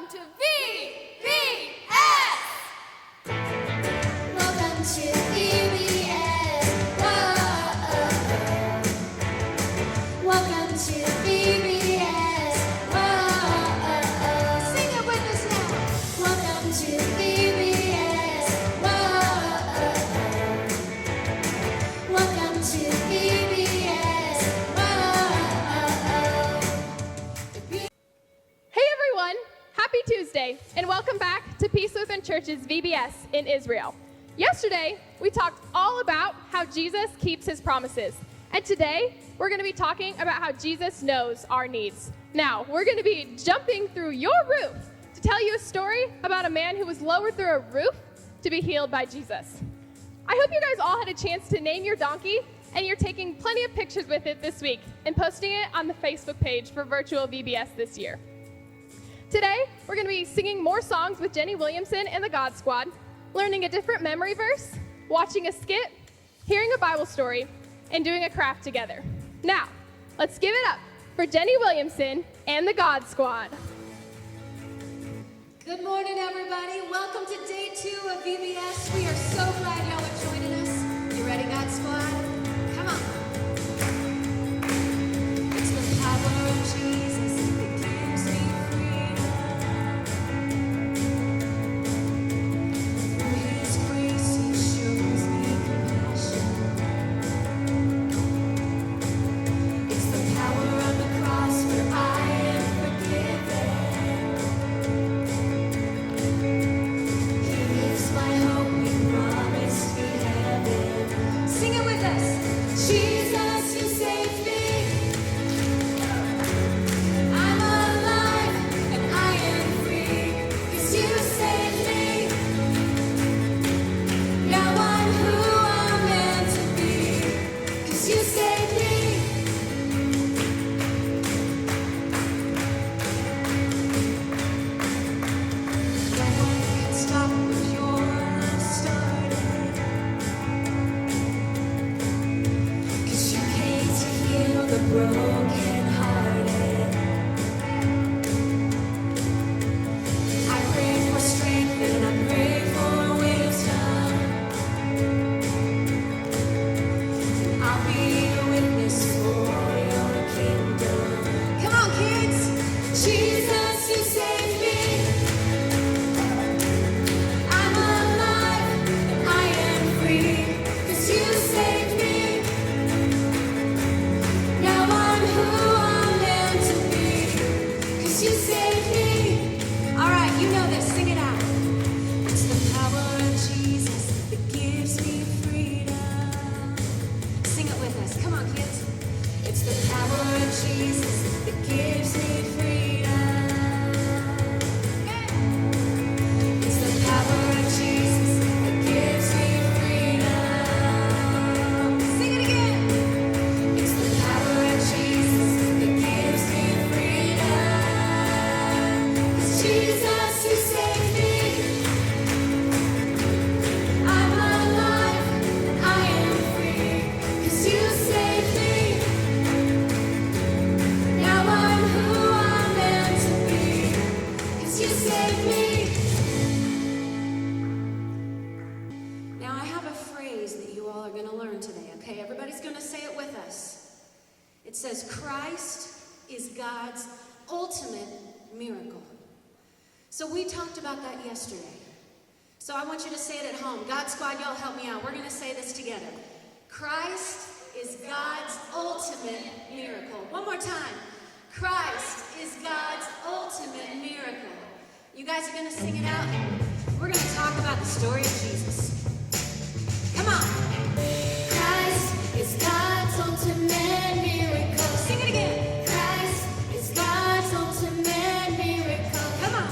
Welcome to VBS! Welcome to VBS. Whoa. Welcome to VBS. Whoa. Sing it with us now. Welcome to VBS. Whoa. Welcome to VBS. Whoa. Hey everyone, happy Tuesday, and welcome back to Peace Within Church's VBS in Israel. Yesterday, we talked all about how Jesus keeps his promises, and today, we're going to be talking about how Jesus knows our needs. Now, we're going to be jumping through your roof to tell you a story about a man who was lowered through a roof to be healed by Jesus. I hope you guys all had a chance to name your donkey, and you're taking plenty of pictures with it this week and posting it on the Facebook page for virtual VBS this year. Today, we're going to be singing more songs with Jenny Williamson and the God Squad, learning a different memory verse, watching a skit, hearing a Bible story, and doing a craft together. Now, let's give it up for Jenny Williamson and the God Squad. Good morning, everybody. Welcome to day 2 of VBS. We are so glad y'all are joining us. You ready, God Squad? Come on. It's the power of Jesus that gives me freedom. Through His grace, He shows me compassion. It's the power of the cross where I am forgiven. He gives my hope, He promised me heaven. Sing it with us. Jesus, you saved me. I'm alive and I am free. 'Cause you saved me. Now I'm who I'm meant to be. 'Cause you saved me. No one can stop what your love started. 'Cause you came to heal the brokenhearted. I pray for strength and I pray for wisdom. I'll be a witness for your kingdom. Come on, kids. Jesus, you saved me. I'm alive and I am free. 'Cause you saved me. Now I'm who I'm meant to be. 'Cause you saved me. All right, you know this. Sing it out. It's the power of Jesus that gives me freedom. Sing it with us. Come on, kids. It's the power of Jesus that gives me freedom. It's the power of Jesus that gives me freedom. Sing it again. It's the power of Jesus that gives me freedom. 'Cause Jesus, you saved me. I'm alive and I am free. 'Cause you saved me. Now I'm who I'm meant to be. 'Cause you saved me. Now I have a phrase that you all are going to learn today, okay? Everybody's going to say it with us. It says, Christ is God's ultimate miracle. So we talked about that yesterday. So I want you to say it at home. God Squad, y'all help me out. We're going to say this together. Christ is God's ultimate miracle. One more time. Christ is God's ultimate miracle. You guys are going to sing it out. We're going to talk about the story of Jesus. Come on. Christ is God's ultimate miracle. Sing it again. Christ is God's ultimate miracle. Come on.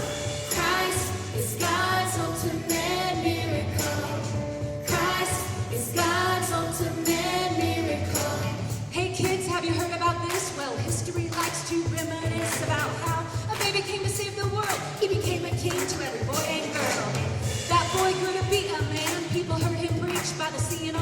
Christ is God's ultimate miracle. Christ is God's ultimate miracle. Hey kids, have you heard about this? Well, history likes to reminisce about how a baby came to save the world. He became a king to every boy and girl. That boy grew to be a man. People heard him preach by the sea and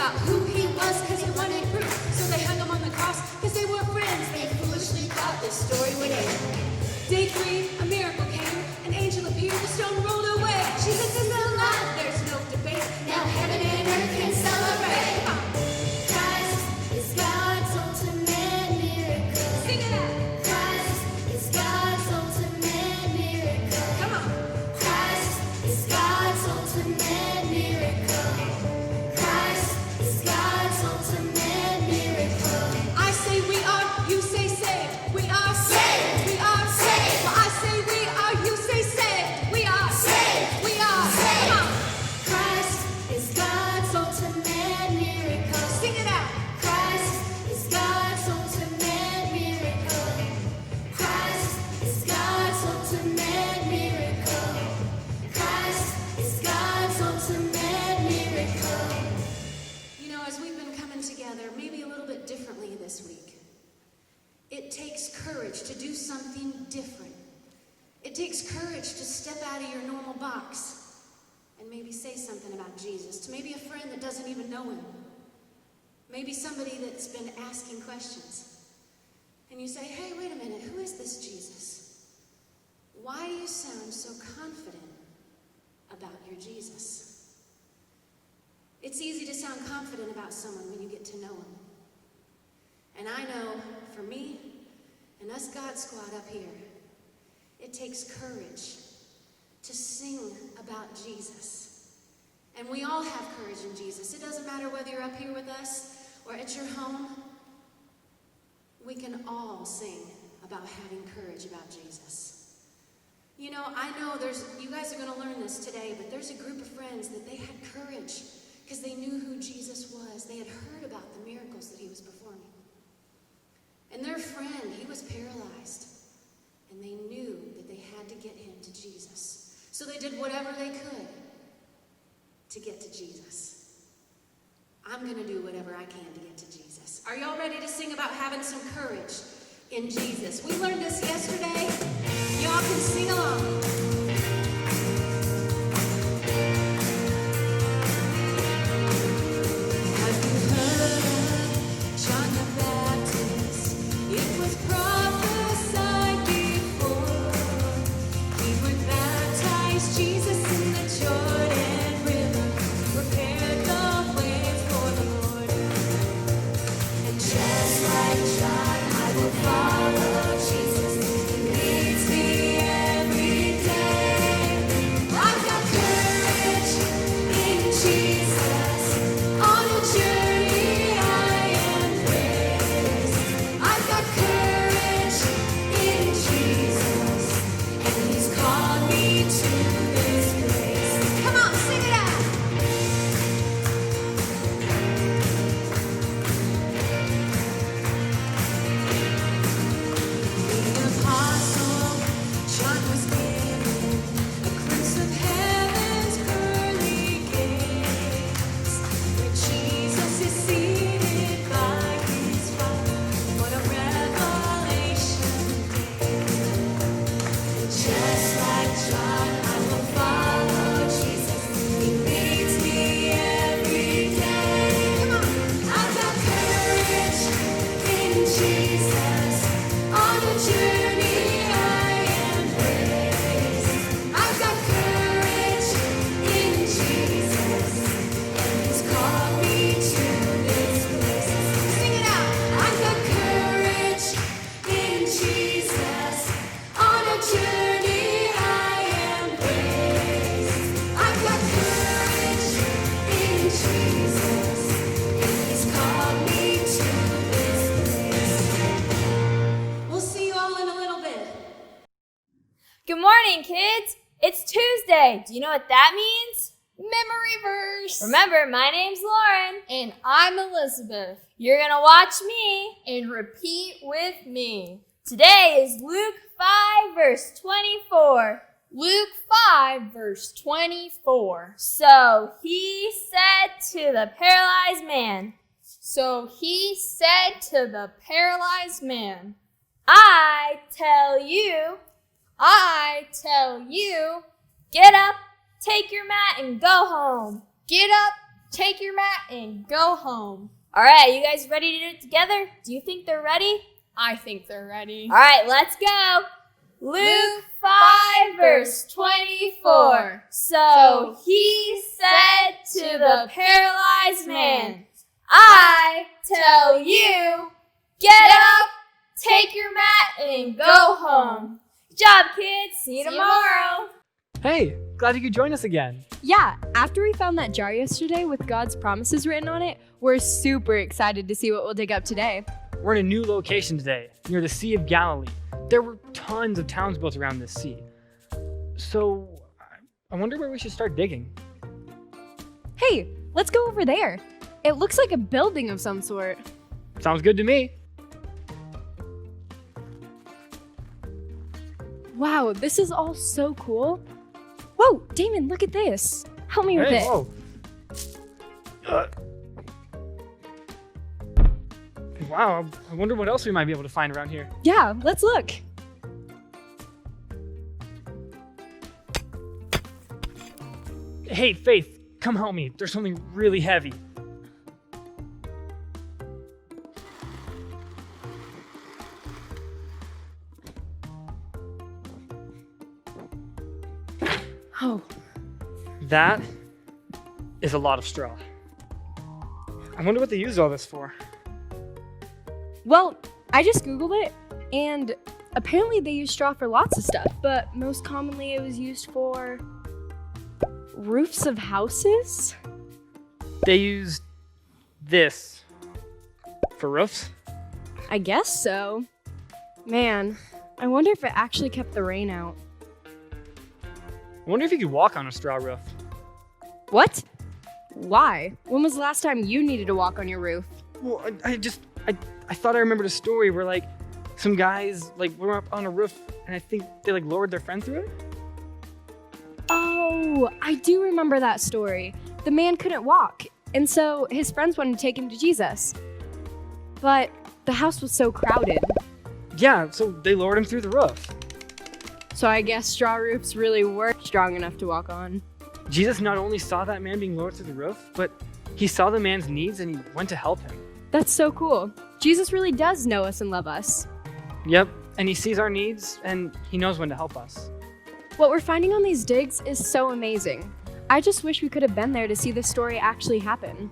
about who he was because he wanted proof. So they hung him on the cross because they were friends. They foolishly thought this story would end. Day 3, a miracle came. An angel appeared, the stone rolled away. Jesus is alive, there's no debate. Now heaven and earth can celebrate. Come on. Christ is God's ultimate miracle. Sing it out. Christ is God's ultimate miracle. Come on. Christ is God's ultimate miracle. Christ is God's ultimate miracle. I say we are, you say saved. We are saved. We are saved. Well, I say we are, you say saved. We are saved. We are saved. Come on. Christ is God's ultimate miracle. Sing it out. Christ is God's ultimate miracle. Christ is God's ultimate miracle. Christ is God's ultimate miracle. You know, as we've been coming together, maybe a little bit differently this week, it takes courage to do something different. It takes courage to step out of your normal box and maybe say something about Jesus to maybe a friend that doesn't even know him. Maybe somebody that's been asking questions. And you say, hey, wait a minute, who is this Jesus? Why do you sound so confident about your Jesus? It's easy to sound confident about someone when you get to know him. And I know, for me and us God Squad up here, it takes courage to sing about Jesus. And we all have courage in Jesus. It doesn't matter whether you're up here with us or at your home. We can all sing about having courage about Jesus. You know, I know you guys are going to learn this today, but there's a group of friends that they had courage because they knew who Jesus was. They had heard about the miracles that he was performing. And their friend, he was paralyzed. And they knew that they had to get him to Jesus. So they did whatever they could to get to Jesus. I'm going to do whatever I can to get to Jesus. Are y'all ready to sing about having some courage in Jesus? We learned this yesterday. Y'all can sing along. Have you heard of John the Baptist? It was prophesied before. He would baptize Jesus in the Jordan River, prepared the way for the Lord. And just like John, I will follow Jesus. He leads me every day. I've got courage in Jesus. On a journey I am raised. I've got courage in Jesus, and he's called me to this place. Come on, sing it out. The apostle John was given a glimpse of heaven's pearly gates, where Jesus is seated by his Father. What a revelation day! And just like John, I will follow Jesus. He leads me every day. Come on, I've got courage in Jesus. On a journey I am raised. I've got courage in Jesus, and he's called me to this place. Sing it out. I've got courage in Jesus. On a journey I am raised. I've got courage in Jesus, and he's called me to this place. We'll see you all in a little bit. Good morning, kids. It's Tuesday. Do you know what that means? Memory verse. Remember, my name's Lauren. And I'm Elizabeth. You're going to watch me. And repeat with me. Today is Luke 5, verse 24. Luke 5, verse 24. So he said to the paralyzed man, So he said to the paralyzed man, I tell you, get up, take your mat, and go home. Get up, take your mat, and go home. All right, you guys ready to do it together? Do you think they're ready? I think they're ready. All right, let's go. Luke 5, verse 24. So he said to the paralyzed man, I tell you, get up, take your mat, and go home. Good job, kids. See you tomorrow. Hey, glad you could join us again. Yeah, after we found that jar yesterday with God's promises written on it, we're super excited to see what we'll dig up today. We're in a new location today, near the Sea of Galilee. There were tons of towns built around this sea. So, I wonder where we should start digging. Hey, let's go over there. It looks like a building of some sort. Sounds good to me. Wow, this is all so cool. Whoa, Damon, look at this. Help me with Hey, it. whoa. Wow, I wonder what else we might be able to find around here. Yeah, let's look. Hey, Faith, come help me. There's something really heavy. Oh, That is a lot of straw. I wonder what they used all this for. well, I just Googled it, and apparently they use straw for lots of stuff, but most commonly it was used for roofs of houses? They used this for roofs. I guess so. Man, I wonder if it actually kept the rain out. I wonder if you could walk on a straw roof. What? Why? When was the last time you needed to walk on your roof? Well, I thought I remembered a story where like some guys like were up on a roof and I think they like lowered their friend through it. Oh, I do remember that story. The man couldn't walk, and so his friends wanted to take him to Jesus. But the house was so crowded. Yeah, so they lowered him through the roof. So I guess straw roofs really were strong enough to walk on. Jesus not only saw that man being lowered through the roof, but he saw the man's needs and he went to help him. That's so cool. Jesus really does know us and love us. Yep, and he sees our needs and he knows when to help us. What we're finding on these digs is so amazing. I just wish we could have been there to see this story actually happen.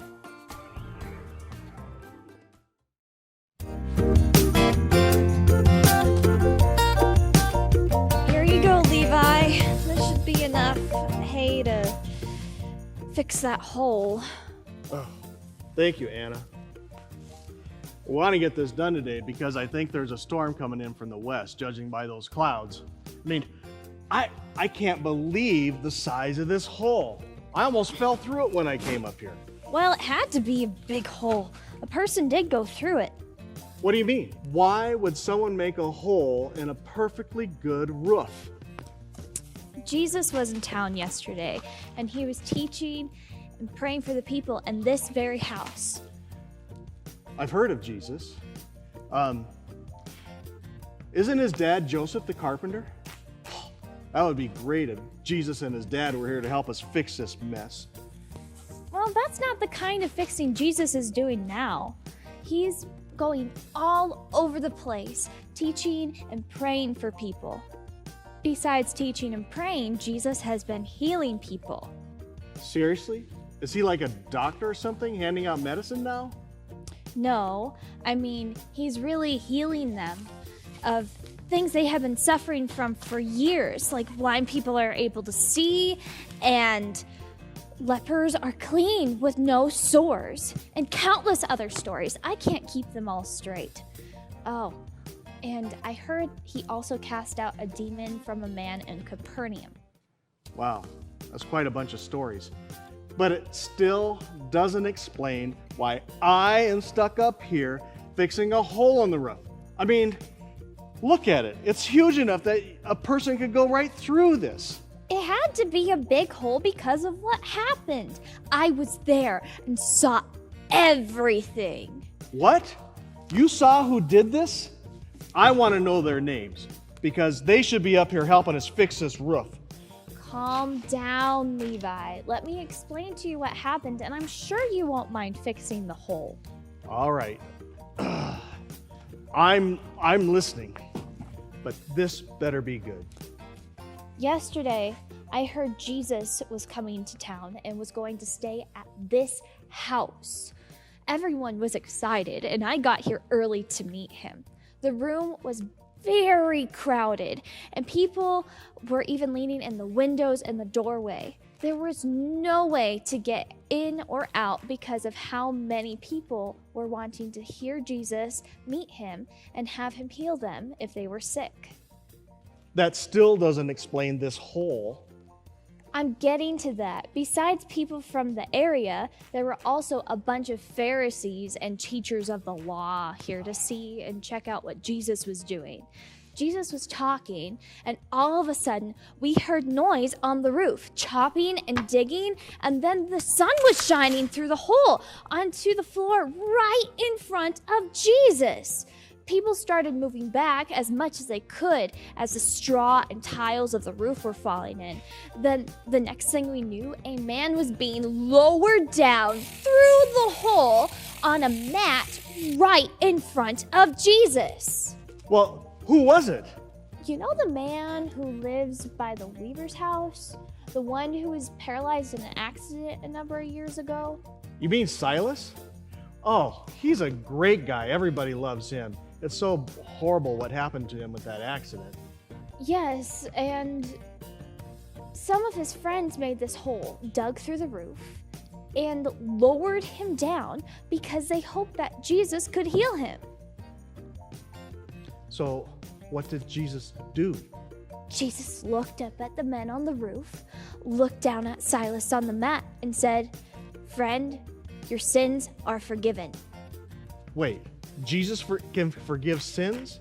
Here you go, Levi. This should be enough hay to fix that hole. Oh, thank you, Anna. We want to get this done today because I think there's a storm coming in from the west, judging by those clouds. I mean, I can't believe the size of this hole. I almost fell through it when I came up here. Well, it had to be a big hole. A person did go through it. What do you mean? Why would someone make a hole in a perfectly good roof? Jesus was in town yesterday, and he was teaching and praying for the people in this very house. I've heard of Jesus. Isn't his dad Joseph the carpenter? That would be great if Jesus and his dad were here to help us fix this mess. Well, that's not the kind of fixing Jesus is doing now. He's going all over the place, teaching and praying for people. Besides teaching and praying, Jesus has been healing people. Seriously? Is he like a doctor or something, handing out medicine now? No, I mean, he's really healing them of things they have been suffering from for years, like blind people are able to see, and lepers are clean with no sores, and countless other stories. I can't keep them all straight. Oh, and I heard he also cast out a demon from a man in Capernaum. Wow, that's quite a bunch of stories. But it still doesn't explain why I am stuck up here fixing a hole in the roof. I mean, look at it. It's huge enough that a person could go right through this. It had to be a big hole because of what happened. I was there and saw everything. What? You saw who did this? I want to know their names because they should be up here helping us fix this roof. Calm down, Levi. Let me explain to you what happened, and I'm sure you won't mind fixing the hole. All right. I'm listening, but this better be good. Yesterday, I heard Jesus was coming to town and was going to stay at this house. Everyone was excited, and I got here early to meet him. The room was very crowded, and people were even leaning in the windows and the doorway. There was no way to get in or out because of how many people were wanting to hear Jesus, meet him, and have him heal them if they were sick. That still doesn't explain this hole. I'm getting to that. Besides people from the area, there were also a bunch of Pharisees and teachers of the law here to see and check out what Jesus was doing. Jesus was talking, and all of a sudden, we heard noise on the roof, chopping and digging, and then the sun was shining through the hole onto the floor right in front of Jesus. People started moving back as much as they could as the straw and tiles of the roof were falling in. Then the next thing we knew, a man was being lowered down through the hole on a mat right in front of Jesus. Well, who was it? You know the man who lives by the Weaver's house? The one who was paralyzed in an accident a number of years ago? You mean Silas? Oh, he's a great guy. Everybody loves him. It's so horrible what happened to him with that accident. Yes, and some of his friends made this hole, dug through the roof, and lowered him down because they hoped that Jesus could heal him. So, what did Jesus do? Jesus looked up at the men on the roof, looked down at Silas on the mat, and said, "Friend, your sins are forgiven." Wait, Jesus can forgive sins?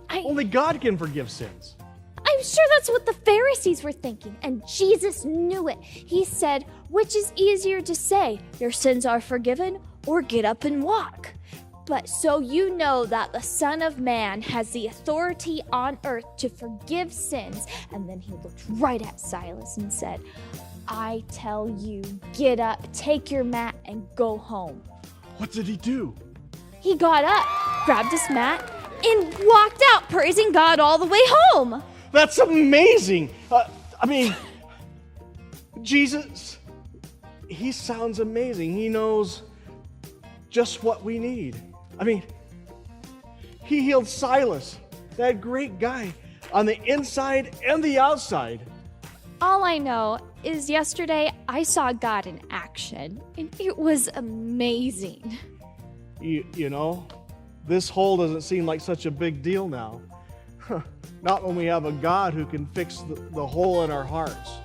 I- Only God can forgive sins. I'm sure that's what the Pharisees were thinking, and Jesus knew it. He said, which is easier to say, your sins are forgiven, or get up and walk? But so you know that the Son of Man has the authority on earth to forgive sins. And then he looked right at Silas and said, I tell you, get up, take your mat, and go home. What did he do? He got up, grabbed his mat, and walked out, praising God all the way home. That's amazing. Jesus, he sounds amazing. He knows just what we need. He healed Silas, that great guy, on the inside and the outside. All I know is yesterday I saw God in action, and it was amazing. You know, this hole doesn't seem like such a big deal now. Not when we have a God who can fix the hole in our hearts.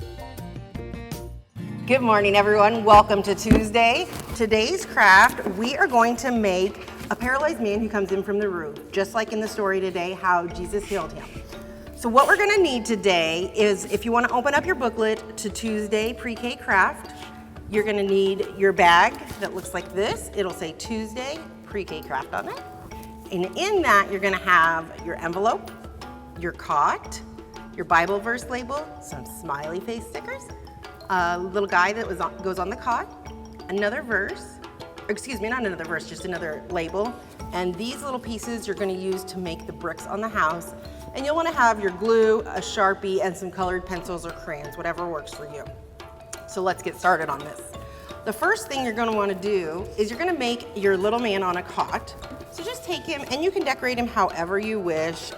Good morning, everyone. Welcome to Tuesday. Today's craft, we are going to make a paralyzed man who comes in from the roof, just like in the story today, how Jesus healed him. So what we're gonna need today is, if you wanna open up your booklet to Tuesday Pre-K Craft, you're gonna need your bag that looks like this. It'll say Tuesday Pre-K Craft on it. And in that, you're gonna have your envelope, your cot, your Bible verse label, some smiley face stickers, a little guy that goes on the cot, another verse, not another verse, just another label. And these little pieces you're gonna use to make the bricks on the house. And you'll wanna have your glue, a Sharpie, and some colored pencils or crayons, whatever works for you. So let's get started on this. The first thing you're gonna wanna do is you're gonna make your little man on a cot. So just take him, and you can decorate him however you wish.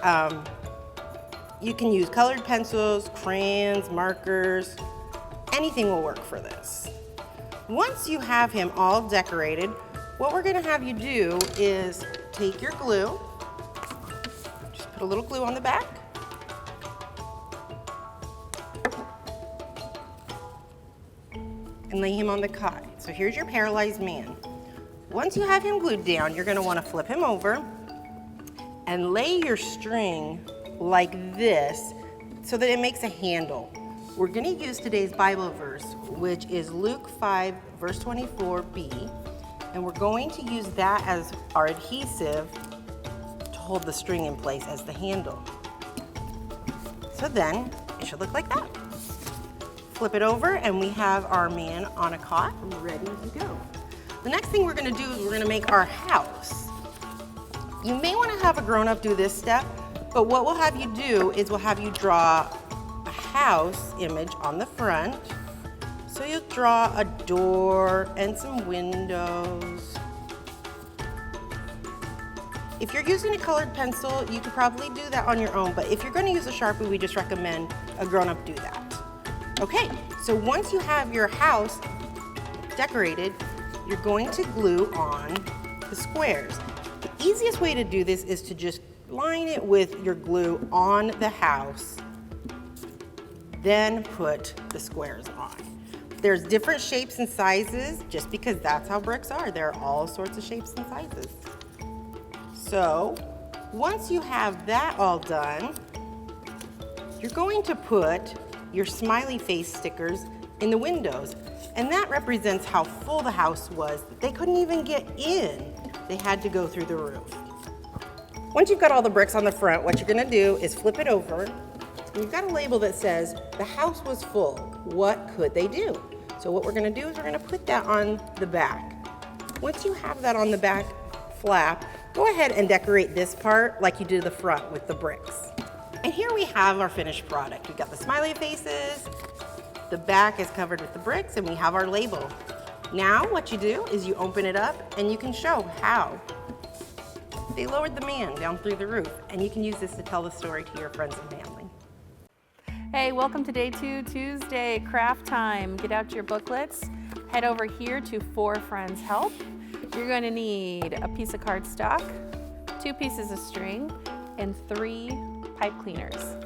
You can use colored pencils, crayons, markers, anything will work for this. Once you have him all decorated, what we're gonna have you do is take your glue, just put a little glue on the back, and lay him on the cot. So here's your paralyzed man. Once you have him glued down, you're gonna wanna flip him over and lay your string like this so that it makes a handle. We're gonna use today's Bible verse, which is Luke 5, verse 24b, and we're going to use that as our adhesive to hold the string in place as the handle. So then, it should look like that. flip it over, and we have our man on a cot ready to go. The next thing we're gonna do is we're gonna make our house. You may wanna have a grown-up do this step, but what we'll have you do is we'll have you draw a house image on the front. So you'll draw a door and some windows. If you're using a colored pencil, you could probably do that on your own, but if you're gonna use a Sharpie, we just recommend a grown-up do that. Okay, so once you have your house decorated, you're going to glue on the squares. The easiest way to do this is to just line it with your glue on the house, then put the squares on. There's different shapes and sizes, just because that's how bricks are. There are all sorts of shapes and sizes. So, once you have that all done, you're going to put your smiley face stickers in the windows. And that represents how full the house was. They couldn't even get in. They had to go through the roof. Once you've got all the bricks on the front, what you're gonna do is flip it over. And you've got a label that says, the house was full. What could they do? So what we're gonna do is we're gonna put that on the back. Once you have that on the back flap, go ahead and decorate this part like you did the front with the bricks. And here we have our finished product. We've got the smiley faces, the back is covered with the bricks, and we have our label. Now what you do is you open it up and you can show how they lowered the man down through the roof, and you can use this to tell the story to your friends and family. Hey, welcome to Day 2 Tuesday, craft time. Get out your booklets, head over here to For Friends Help. You're going to need a piece of cardstock, 2 pieces of string, and 3 pipe cleaners.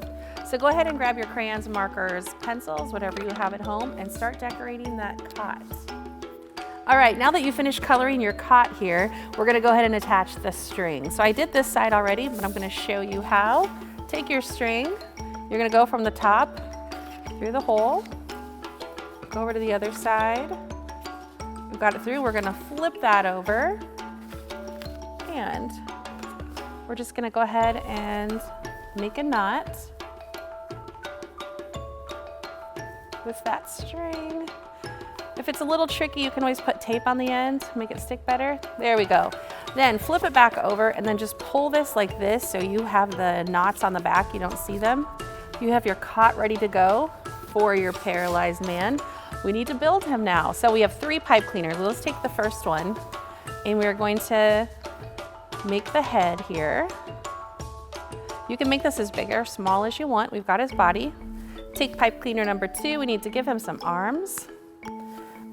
So go ahead and grab your crayons, markers, pencils, whatever you have at home, and start decorating that cot. All right, now that you finished coloring your cot here, we're gonna go ahead and attach the string. So I did this side already, but I'm gonna show you how. Take your string, you're gonna go from the top through the hole, go over to the other side. We've got it through, we're gonna flip that over, and we're just gonna go ahead and make a knot with that string. If it's a little tricky, you can always put tape on the end, make it stick better. There we go. Then flip it back over and then just pull this like this so you have the knots on the back, you don't see them. You have your cot ready to go for your paralyzed man. We need to build him now. So we have 3 pipe cleaners. Let's take the first one, and we're going to make the head here. You can make this as big or small as you want. We've got his body. Take pipe cleaner number 2. We need to give him some arms.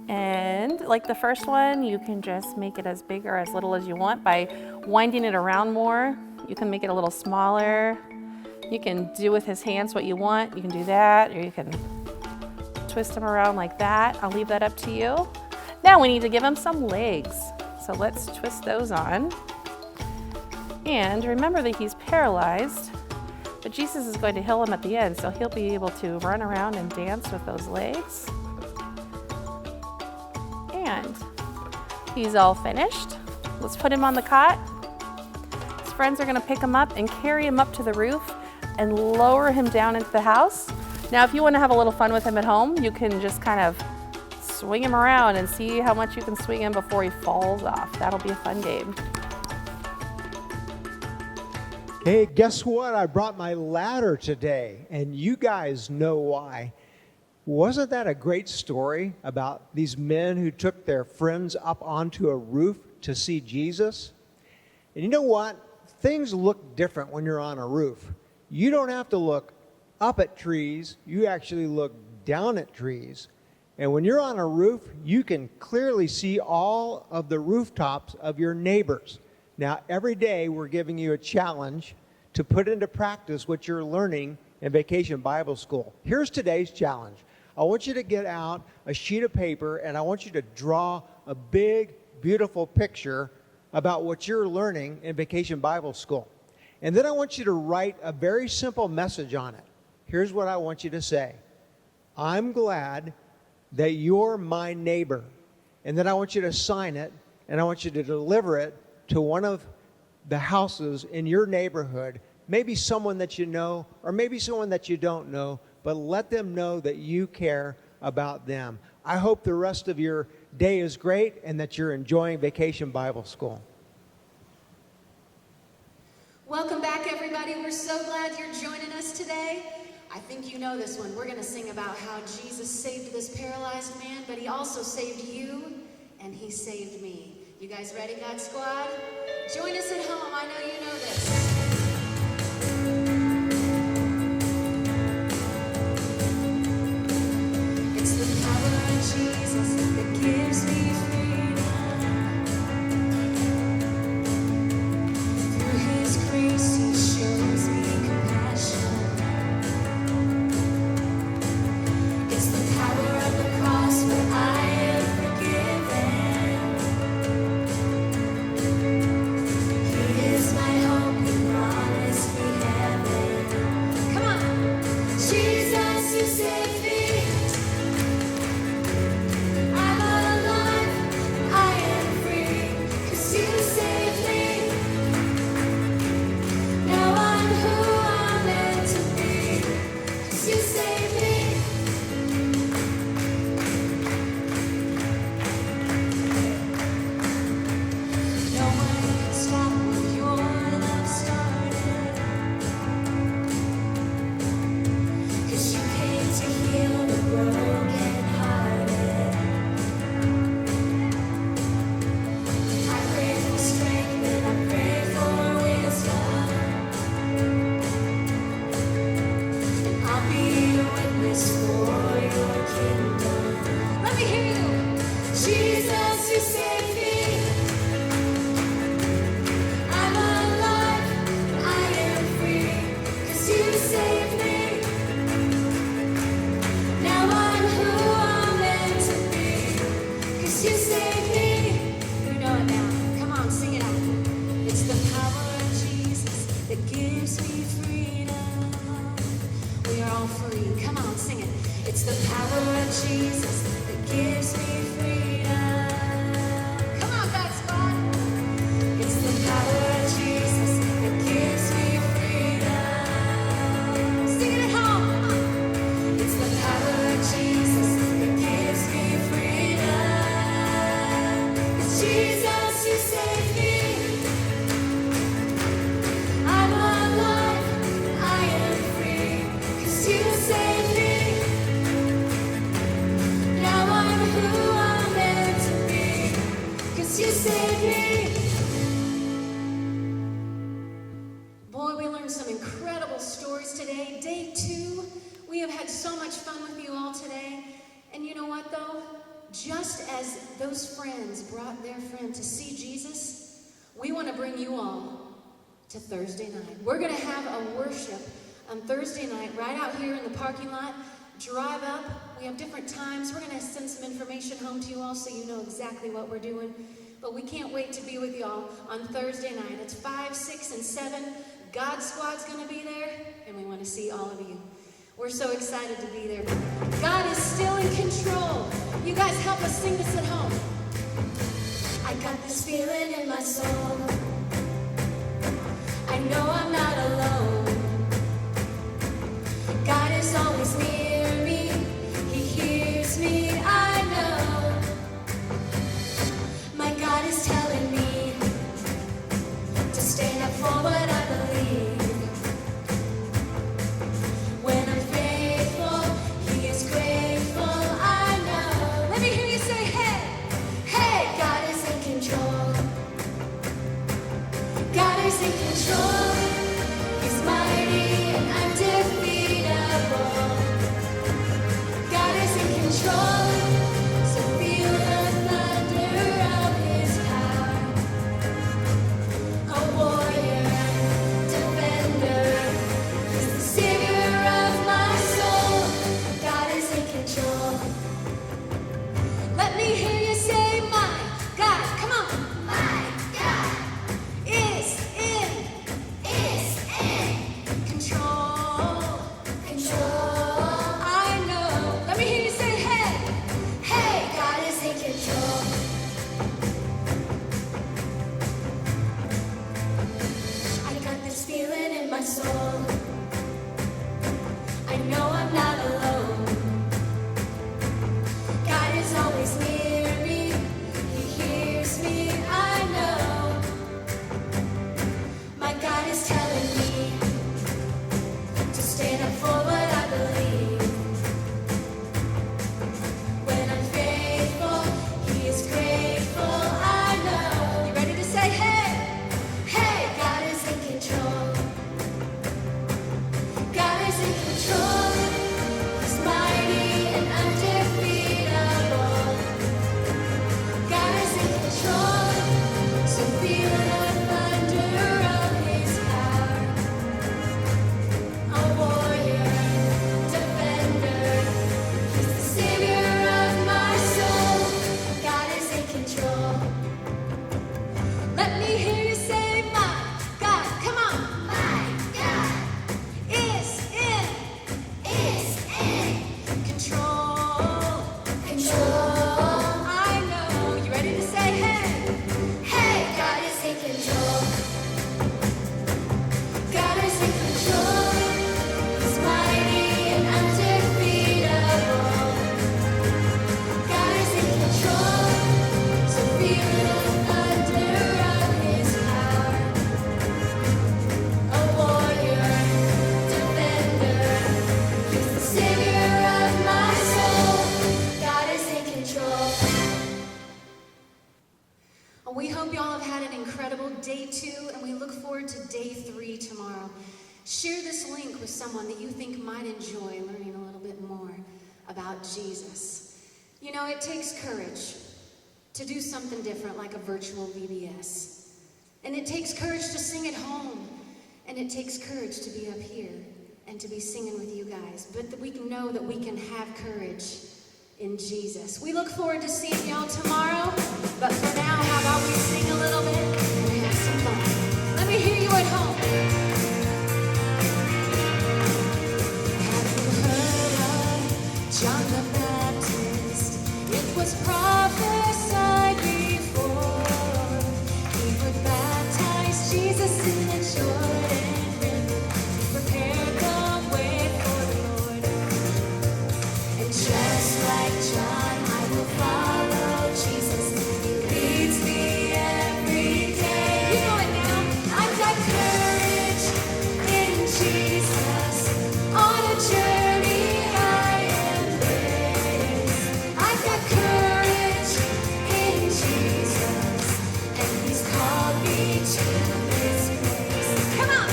And like the first one, you can just make it as big or as little as you want by winding it around more. You can make it a little smaller. You can do with his hands what you want. You can do that, or you can twist him around like that. I'll leave that up to you. Now we need to give him some legs. So let's twist those on. And remember that he's paralyzed, but Jesus is going to heal him at the end, so he'll be able to run around and dance with those legs. And he's all finished. Let's put him on the cot. His friends are gonna pick him up and carry him up to the roof and lower him down into the house. Now, if you wanna have a little fun with him at home, you can just kind of swing him around and see how much you can swing him before he falls off. That'll be a fun game. Hey, guess what? I brought my ladder today, and you guys know why. Wasn't that a great story about these men who took their friends up onto a roof to see Jesus? And you know what? Things look different when you're on a roof. You don't have to look up at trees, you actually look down at trees. And when you're on a roof, you can clearly see all of the rooftops of your neighbors. Now, every day we're giving you a challenge to put into practice what you're learning in Vacation Bible School. Here's today's challenge. I want you to get out a sheet of paper and I want you to draw a big, beautiful picture about what you're learning in Vacation Bible School. And then I want you to write a very simple message on it. Here's what I want you to say. I'm glad that you're my neighbor. And then I want you to sign it and I want you to deliver it to one of the houses in your neighborhood, maybe someone that you know or maybe someone that you don't know, but let them know that you care about them. I hope the rest of your day is great and that you're enjoying Vacation Bible School. Welcome back, everybody. We're so glad you're joining us today. I think you know this one. We're going to sing about how Jesus saved this paralyzed man, but he also saved you, and he saved me. You guys ready, God Squad? Join us at home. I know you know this. It's the power of Jesus that gives me freedom. Through his grace, he shows me compassion. It's the power of the cross where I am forgiven. He is my hope, he promised me heaven. Come on. Jesus, you saved me. I'm alive, I am free, 'cause you saved me. Now I'm who I'm meant to be, 'cause you saved me. No one can stop what your love started, 'cause you came to heal the brokenhearted. I pray for strength and I pray for wisdom. I'll be a witness for your kingdom. Let me hear you. Jesus, you saved me. I'm alive, I am free, 'cause you saved me. Now I'm who I'm meant to be, 'cause you saved me. You know it now. Come on, sing it out. It's the power of Jesus that gives me freedom. We are all free. Come on, sing it. It's the power of Jesus that gives me freedom. Come on, God Squad. It's the power of Jesus that gives me freedom. Sing it at home. Come on. It's the power of Jesus that gives me freedom. It's Jesus, you saved me. I'm alive, I am free, 'cause you saved me. Now I'm who I'm meant to be, 'cause you saved me. Boy, we learned some incredible stories today. Day 2, we have had so much fun with you all today. And you know what, though? Just as those friends brought their friend to see Jesus, we want to bring you all to Thursday night. We're going to have a worship on Thursday night right out here in the parking lot. Drive up. We have different times. We're going to send some information home to you all so you know exactly what we're doing. But we can't wait to be with y'all on Thursday night. It's 5, 6, and 7. God Squad's going to be there, and we want to see all of you. We're so excited to be there. God is still in control. You guys help us sing this at home. I got this feeling in my soul. I know I'm not alone. God is always near me. He hears me, I know. My God is telling me to stand up for what I believe. When I'm faithful, He is grateful, I know. Let me hear you say, hey, hey, God is in control. God is in control. He's my We hope y'all have had an incredible day 2, and we look forward to day 3 tomorrow. Share this link with someone that you think might enjoy learning a little bit more about Jesus. You know, it takes courage to do something different like a virtual VBS. And it takes courage to sing at home. And it takes courage to be up here and to be singing with you guys. But that we can know that we can have courage in Jesus. We look forward to seeing y'all tomorrow. But for now, how about we sing a little bit and have some fun? Let me hear you at home. Have you heard of John the Baptist? It was prophesied before. He would baptize Jesus in the Jordan River, prepare the way for the Lord. And just like John, I will follow Jesus. He leads me every day. You know it now. I've got courage in Jesus on a journey I embrace. I've got courage in Jesus, and He's called me to His place. Come on.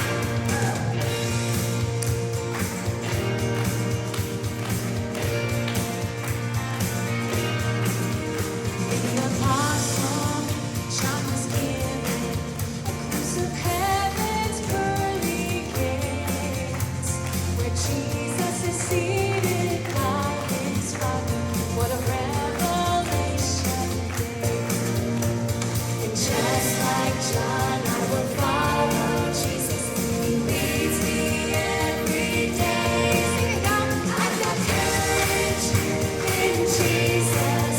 The apostle John was given a glimpse of heaven's pearly gates, where Jesus is seated by His Father. What a revelation day! And just like John, I will follow Jesus. He leads me every day. Sing it out. I've got courage in Jesus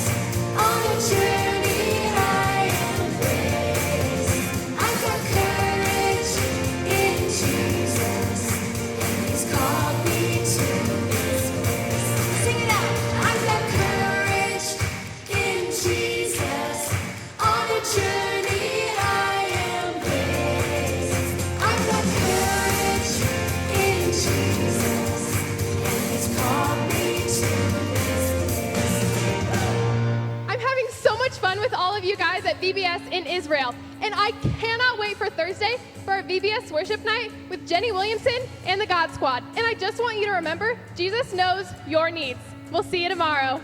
on a journey I embrace. I've got courage in Jesus, and He's called me to His place. Sing it out. I've got courage in Jesus on a journey I embrace. I've got courage in Jesus, and He's called me to His place. I'm having so much fun with all of you guys at VBS in Israel. And I cannot wait for Thursday for our VBS worship night with Jenny Williamson and the God Squad. And I just want you to remember, Jesus knows your needs. We'll see you tomorrow.